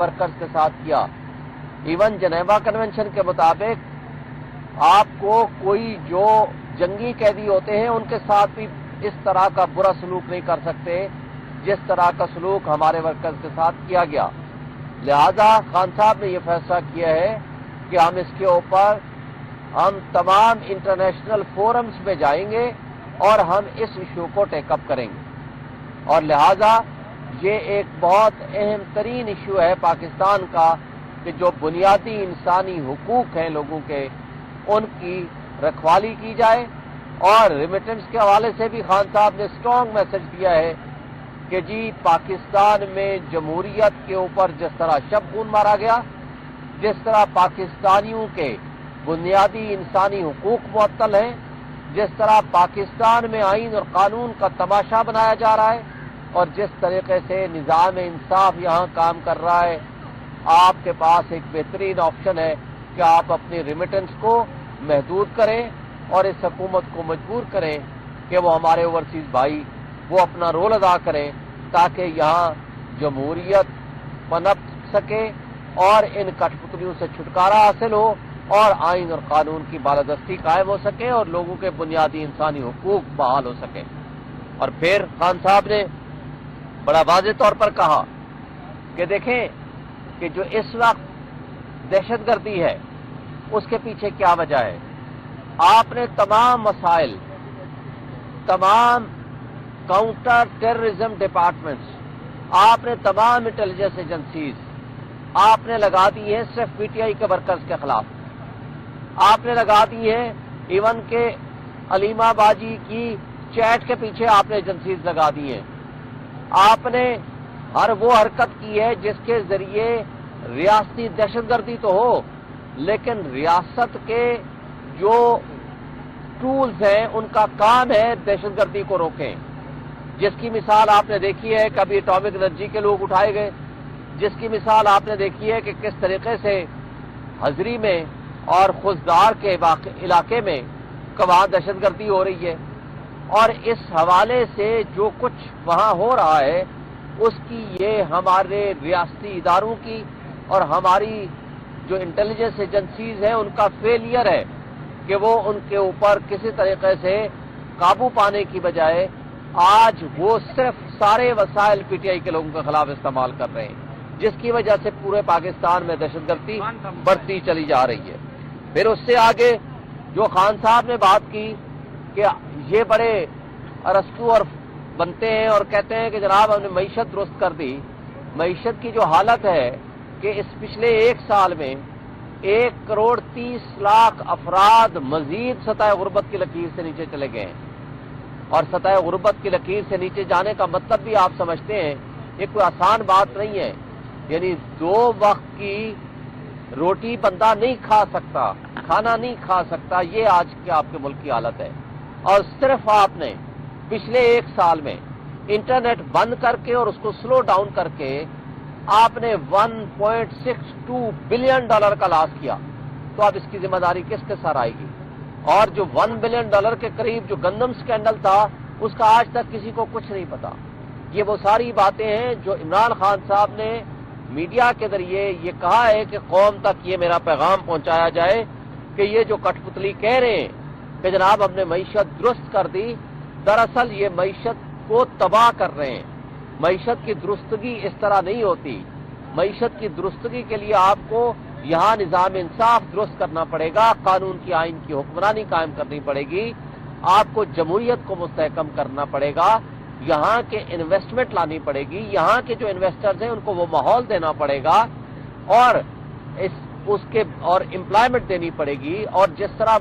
Workers کے ساتھ کیا. ایون جنیوا کنونشن کے مطابق آپ کو کوئی جو جنگی قیدی ہوتے ہیں ان کے ساتھ بھی اس طرح کا برا سلوک نہیں کر سکتے جس طرح کا سلوک ہمارے ورکرز کے ساتھ کیا گیا. لہذا خان صاحب نے یہ فیصلہ کیا ہے کہ ہم اس کے اوپر ہم تمام انٹرنیشنل فورمز میں جائیں گے اور ہم اس ایشو کو ٹیک اپ کریں گے. اور لہذا یہ ایک بہت اہم ترین ایشو ہے پاکستان کا کہ جو بنیادی انسانی حقوق ہیں لوگوں کے ان کی رکھوالی کی جائے. اور ریمیٹنس کے حوالے سے بھی خان صاحب نے اسٹرانگ میسج دیا ہے کہ جی پاکستان میں جمہوریت کے اوپر جس طرح شب خون مارا گیا، جس طرح پاکستانیوں کے بنیادی انسانی حقوق معطل ہیں، جس طرح پاکستان میں آئین اور قانون کا تماشا بنایا جا رہا ہے، اور جس طریقے سے نظام انصاف یہاں کام کر رہا ہے، آپ کے پاس ایک بہترین آپشن ہے کہ آپ اپنی ریمیٹنس کو محدود کریں اور اس حکومت کو مجبور کریں کہ وہ ہمارے اوورسیز بھائی وہ اپنا رول ادا کریں تاکہ یہاں جمہوریت پنپ سکے اور ان کٹ پتلیوں سے چھٹکارا حاصل ہو اور آئین اور قانون کی بالادستی قائم ہو سکے اور لوگوں کے بنیادی انسانی حقوق بحال ہو سکے. اور پھر خان صاحب نے بڑا واضح طور پر کہا کہ دیکھیں کہ جو اس وقت دہشت گردی ہے اس کے پیچھے کیا وجہ ہے. آپ نے تمام مسائل، تمام کاؤنٹر ٹیررزم ڈپارٹمنٹس، آپ نے تمام انٹیلیجنس ایجنسیز آپ نے لگا دی ہیں صرف پی ٹی آئی کے ورکرز کے خلاف. آپ نے لگا دی ہے ایون کہ علیمہ باجی کی چیٹ کے پیچھے آپ نے ایجنسیز لگا دی ہیں. آپ نے ہر وہ حرکت کی ہے جس کے ذریعے ریاستی دہشت گردی تو ہو لیکن ریاست کے جو ٹولز ہیں ان کا کام ہے دہشت گردی کو روکیں. جس کی مثال آپ نے دیکھی ہے کہ ابھی اٹامک انرجی کے لوگ اٹھائے گئے، جس کی مثال آپ نے دیکھی ہے کہ کس طریقے سے حضری میں اور خزدار کے علاقے میں وہاں دہشت گردی ہو رہی ہے. اور اس حوالے سے جو کچھ وہاں ہو رہا ہے اس کی یہ ہمارے ریاستی اداروں کی اور ہماری جو انٹیلیجنس ایجنسیز ہیں ان کا فیلئر ہے کہ وہ ان کے اوپر کسی طریقے سے قابو پانے کی بجائے آج وہ صرف سارے وسائل پی ٹی آئی کے لوگوں کے خلاف استعمال کر رہے ہیں، جس کی وجہ سے پورے پاکستان میں دہشت گردی بڑھتی چلی جا رہی ہے. پھر اس سے آگے جو خان صاحب نے بات کی کہ یہ بڑے ارسطو اور بنتے ہیں اور کہتے ہیں کہ جناب ہم نے معیشت درست کر دی. معیشت کی جو حالت ہے کہ اس پچھلے ایک سال میں 1,30,00,000 افراد مزید سطح غربت کی لکیر سے نیچے چلے گئے ہیں. اور سطح غربت کی لکیر سے نیچے جانے کا مطلب بھی آپ سمجھتے ہیں یہ کوئی آسان بات نہیں ہے. یعنی 2 وقت کی روٹی بندہ نہیں کھا سکتا، کھانا نہیں کھا سکتا، یہ آج کے آپ کے ملک کی حالت ہے. اور صرف آپ نے پچھلے ایک سال میں انٹرنیٹ بند کر کے اور اس کو سلو ڈاؤن کر کے آپ نے $1.62 بلین کا لاس کیا. تو اب اس کی ذمہ داری کس کے سر آئے گی؟ اور جو $1 بلین کے قریب جو گندم سکینڈل تھا اس کا آج تک کسی کو کچھ نہیں پتا. یہ وہ ساری باتیں ہیں جو عمران خان صاحب نے میڈیا کے ذریعے یہ کہا ہے کہ قوم تک یہ میرا پیغام پہنچایا جائے کہ یہ جو کٹ پتلی کہہ رہے ہیں کہ جناب ہم نے معیشت درست کر دی، دراصل یہ معیشت کو تباہ کر رہے ہیں. معیشت کی درستگی اس طرح نہیں ہوتی. معیشت کی درستگی کے لیے آپ کو یہاں نظام انصاف درست کرنا پڑے گا، قانون کی آئین کی حکمرانی قائم کرنی پڑے گی، آپ کو جمہوریت کو مستحکم کرنا پڑے گا، یہاں کے انویسٹمنٹ لانی پڑے گی، یہاں کے جو انویسٹرز ہیں ان کو وہ ماحول دینا پڑے گا اور اس کے اور امپلائمنٹ دینی پڑے گی. اور جس طرح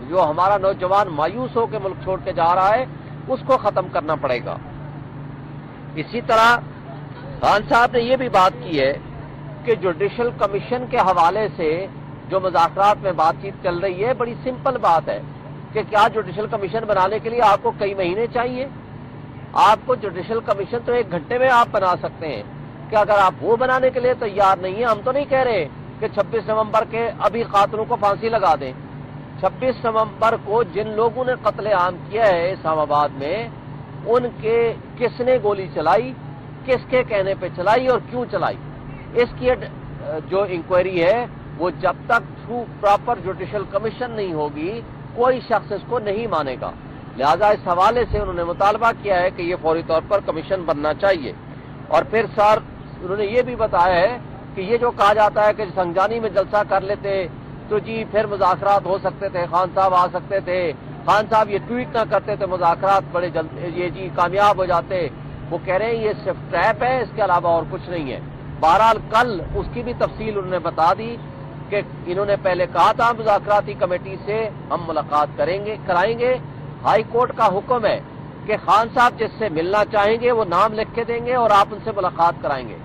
جو ہمارا نوجوان مایوس ہو کے ملک چھوڑ کے جا رہا ہے اس کو ختم کرنا پڑے گا. اسی طرح خان صاحب نے یہ بھی بات کی ہے کہ جوڈیشل کمیشن کے حوالے سے جو مذاکرات میں بات چیت چل رہی ہے بڑی سمپل بات ہے کہ کیا جوڈیشل کمیشن بنانے کے لیے آپ کو کئی مہینے چاہیے؟ آپ کو جوڈیشل کمیشن تو 1 گھنٹے میں آپ بنا سکتے ہیں. کہ اگر آپ وہ بنانے کے لیے تیار نہیں ہیں، ہم تو نہیں کہہ رہے کہ 26 نومبر کے ابھی قاتلوں کو پھانسی لگا دیں. 26 نومبر کو جن لوگوں نے قتل عام کیا ہے اسلام آباد میں ان کے کس نے گولی چلائی، کس کے کہنے پہ چلائی اور کیوں چلائی، اس کی جو انکوائری ہے وہ جب تک تھرو پراپر جوڈیشل کمیشن نہیں ہوگی کوئی شخص اس کو نہیں مانے گا. لہذا اس حوالے سے انہوں نے مطالبہ کیا ہے کہ یہ فوری طور پر کمیشن بننا چاہیے. اور پھر سر انہوں نے یہ بھی بتایا ہے کہ یہ جو کہا جاتا ہے کہ سنگجانی میں جلسہ کر لیتے تو جی پھر مذاکرات ہو سکتے تھے, خان صاحب آ سکتے تھے, خان صاحب یہ ٹویٹ نہ کرتے تو مذاکرات بڑے یہ جی کامیاب ہو جاتے. وہ کہہ رہے ہیں یہ صرف ٹریپ ہے, اس کے علاوہ اور کچھ نہیں ہے. بہرحال کل اس کی بھی تفصیل انہوں نے بتا دی کہ انہوں نے پہلے کہا تھا مذاکراتی کمیٹی سے ہم ملاقات کرائیں گے. ہائی کورٹ کا حکم ہے کہ خان صاحب جس سے ملنا چاہیں گے وہ نام لکھ کے دیں گے اور آپ ان سے ملاقات کرائیں گے.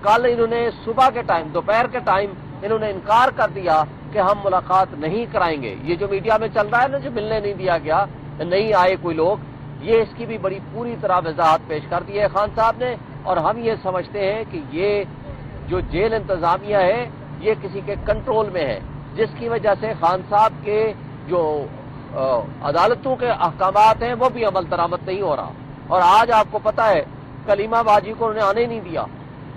کل انہوں نے صبح کے ٹائم, دوپہر کے ٹائم انہوں نے انکار کر دیا کہ ہم ملاقات نہیں کرائیں گے. یہ جو میڈیا میں چل رہا ہے نا جو ملنے نہیں دیا گیا, نہیں آئے کوئی لوگ, یہ اس کی بھی بڑی پوری طرح وضاحت پیش کر دی ہے خان صاحب نے. اور ہم یہ سمجھتے ہیں کہ یہ جو جیل انتظامیہ ہے یہ کسی کے کنٹرول میں ہے, جس کی وجہ سے خان صاحب کے جو عدالتوں کے احکامات ہیں وہ بھی عمل درآمد نہیں ہو رہا. اور آج آپ کو پتا ہے کلیمہ باجی کو انہوں نے آنے نہیں دیا,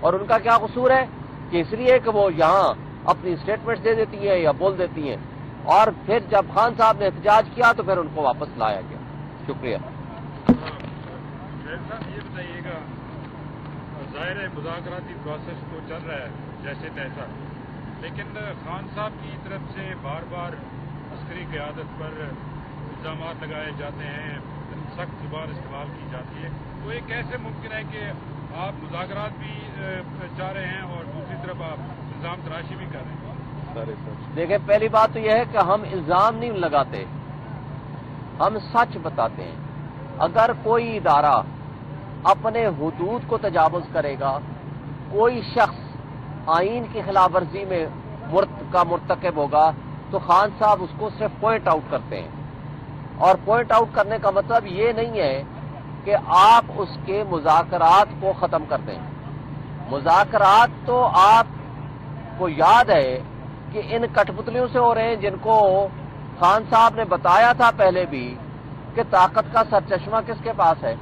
اور ان کا کیا قصور ہے کہ اس لیے کہ وہ یہاں اپنی اسٹیٹمنٹس دے دیتی ہیں یا بول دیتی ہیں, اور پھر جب خان صاحب نے احتجاج کیا تو پھر ان کو واپس لایا گیا. شکریہ. یہ بتائیے گا, ظاہر ہے مذاکراتی پروسیس تو چل رہا ہے جیسے تیسا, لیکن خان صاحب کی طرف سے بار بار عسکری قیادت پر الزامات لگائے جاتے ہیں, سخت زبان استعمال کی جاتی ہے. تو یہ کیسے ممکن ہے کہ آپ مذاکرات بھی چاہ رہے ہیں اور دوسری طرف آپ الزام تراشی بھی کر رہے ہیں؟ دیکھیں پہلی بات تو یہ ہے کہ ہم الزام نہیں لگاتے, ہم سچ بتاتے ہیں. اگر کوئی ادارہ اپنے حدود کو تجاوز کرے گا, کوئی شخص آئین کی خلاف ورزی میں مرتکب ہوگا تو خان صاحب اس کو صرف پوائنٹ آؤٹ کرتے ہیں. اور پوائنٹ آؤٹ کرنے کا مطلب یہ نہیں ہے کہ آپ اس کے مذاکرات کو ختم کر دیں. مذاکرات تو آپ کو یاد ہے کہ ان کٹ پتلیوں سے ہو رہے ہیں جن کو خان صاحب نے بتایا تھا پہلے بھی کہ طاقت کا سرچشمہ کس کے پاس ہے.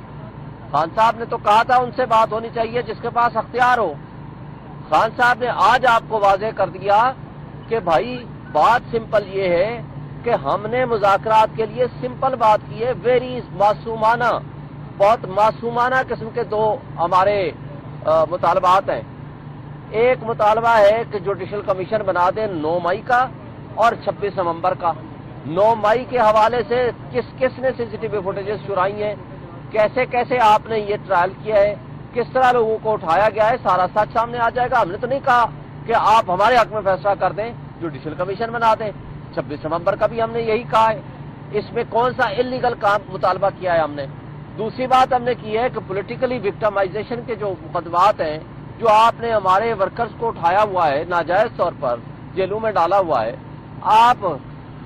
خان صاحب نے تو کہا تھا ان سے بات ہونی چاہیے جس کے پاس اختیار ہو. خان صاحب نے آج آپ کو واضح کر دیا کہ بھائی بات سمپل یہ ہے کہ ہم نے مذاکرات کے لیے سمپل بات کی ہے, ویری معصومانہ, بہت معصومانہ قسم کے دو ہمارے مطالبات ہیں. ایک مطالبہ ہے کہ جوڈیشل کمیشن بنا دیں 9 مئی کا اور 26 نومبر کا. 9 مئی کے حوالے سے کس نے سی سی ٹی وی فوٹیجز چرائی ہیں, کیسے کیسے آپ نے یہ ٹرائل کیا ہے, کس طرح لوگوں کو اٹھایا گیا ہے, سارا سچ سامنے آ جائے گا. ہم نے تو نہیں کہا کہ آپ ہمارے حق میں فیصلہ کر دیں, جوڈیشل کمیشن بنا دیں. 26 نومبر کا بھی ہم نے یہی کہا ہے. اس میں کون سا انلیگل کام مطالبہ کیا ہے ہم نے. دوسری بات ہم نے کی ہے کہ پولیٹیکلی وکٹمائزیشن کے جو مقدمات ہیں جو آپ نے ہمارے ورکرز کو اٹھایا ہوا ہے ناجائز طور پر جیلوں میں ڈالا ہوا ہے, آپ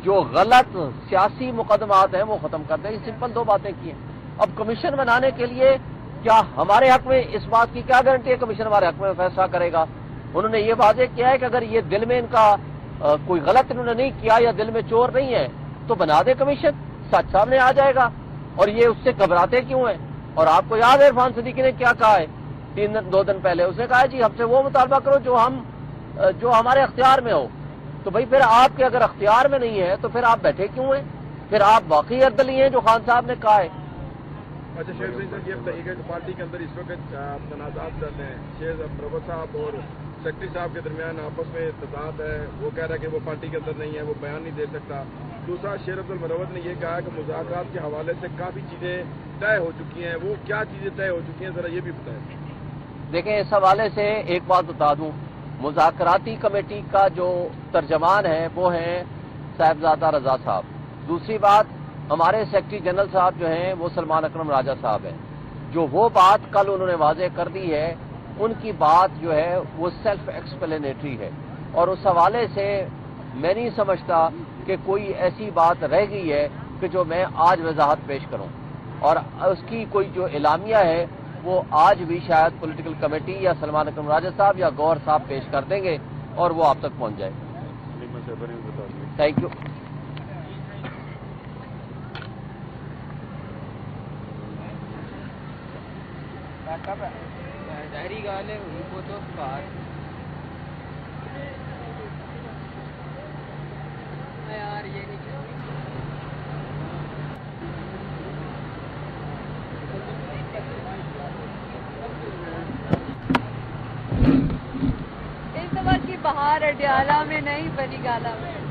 جو غلط سیاسی مقدمات ہیں وہ ختم کر دیں. سمپل 2 باتیں کی ہیں. اب کمیشن بنانے کے لیے کیا ہمارے حق میں, اس بات کی کیا گارنٹی ہے کمیشن ہمارے حق میں فیصلہ کرے گا. انہوں نے یہ واضح کیا ہے کہ اگر یہ دل میں ان کا کوئی غلط انہوں نے نہیں کیا یا دل میں چور نہیں ہے تو بنا دے کمیشن, سچ سامنے آ جائے گا. اور یہ اس سے گھبراتے کیوں ہیں. اور آپ کو یاد ہے عرفان صدیقی نے کیا کہا ہے 2 دن پہلے, اس نے کہا جی ہم سے وہ مطالبہ کرو جو ہمارے اختیار میں ہو. تو بھائی پھر آپ کے اگر اختیار میں نہیں ہے تو پھر آپ بیٹھے کیوں ہیں, پھر آپ واقعی اردلی ہیں جو خان صاحب نے کہا ہے. اچھا شیر سنگھ صاحب, یہ بتائیے کہ پارٹی کے اندر اس وقت تنازعات چل رہے ہیں. شیر پروت صاحب اور سیکرٹری صاحب کے درمیان آپس میں تضاد ہے. وہ کہہ رہا ہے کہ وہ پارٹی کے اندر نہیں ہے, وہ بیان نہیں دے سکتا. دوسرا شیر عبد المروت نے یہ کہا کہ مذاکرات کے حوالے سے کافی چیزیں طے ہو چکی ہیں. وہ کیا چیزیں طے ہو چکی ہیں ذرا یہ بھی بتائیں. دیکھیں اس حوالے سے ایک بات بتا دوں, مذاکراتی کمیٹی کا جو ترجمان ہے وہ ہیں صاحبزادہ رضا صاحب. دوسری بات ہمارے سیکرٹری جنرل صاحب جو ہیں وہ سلمان اکرم راجہ صاحب ہیں. جو وہ بات کل انہوں نے واضح کر دی ہے ان کی بات جو ہے وہ سیلف ایکسپلینیٹری ہے, اور اس حوالے سے میں نہیں سمجھتا کہ کوئی ایسی بات رہ گئی ہے کہ جو میں آج وضاحت پیش کروں. اور اس کی کوئی جو اعلامیہ ہے وہ آج بھی شاید پولیٹیکل کمیٹی یا سلمان اکرم راجہ صاحب یا گور صاحب پیش کر دیں گے اور وہ آپ تک پہنچ جائے. Thank you. ڈائری گال ہے ان کو تو رڈیالہ میں نہیں بنی گالا میں.